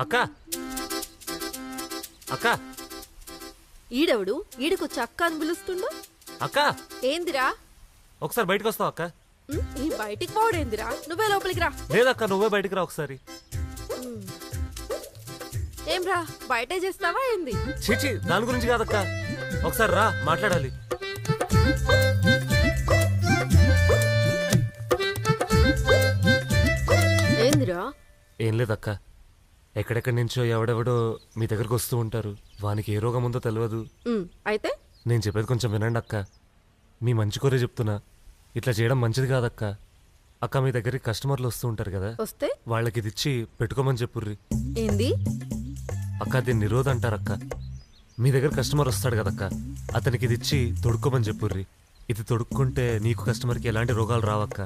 అక్క అక్క ఈడెవడు ఈడికొచ్చి అక్క అని పిలుస్తుండు. అక్క ఏందిరా? ఒకసారి బయటకు వస్తావు అక్క? ఈ బయటికి పోవడేందిరా? నువ్వే లోపలికి రా. లేదక్క నువ్వే బయటికి రా ఒకసారి. ఏం రా బయటే చేస్తావా ఏంది? చీచి దాని గురించి కాదక్క, ఒకసారి రా మాట్లాడాలి. ఏందిరా? ఏం లేదక్క, ఎక్కడెక్కడి నుంచో ఎవడెవడో మీ దగ్గరకు వస్తూ ఉంటారు. వానికి ఏ రోగం ఉందో తెలియదు. అయితే నేను చెప్పేది కొంచెం వినండి అక్క, మీ మంచి కోరే చెప్తున్నా. ఇట్లా చేయడం మంచిది కాదక్క. అక్క మీ దగ్గరికి కస్టమర్లు వస్తూ ఉంటారు కదా, వస్తే వాళ్ళకి ఇది ఇచ్చి పెట్టుకోమని చెప్పుర్రి. ఏంది? అక్క దీన్ని నిరోధ అంటారక్క. మీ దగ్గర కస్టమర్ వస్తాడు కదక్క, అతనికి ఇది ఇచ్చి తొడుక్కోమని చెప్పుర్రి. ఇది తొడుక్కుంటే నీకు కస్టమర్కి ఎలాంటి రోగాలు రావక్క.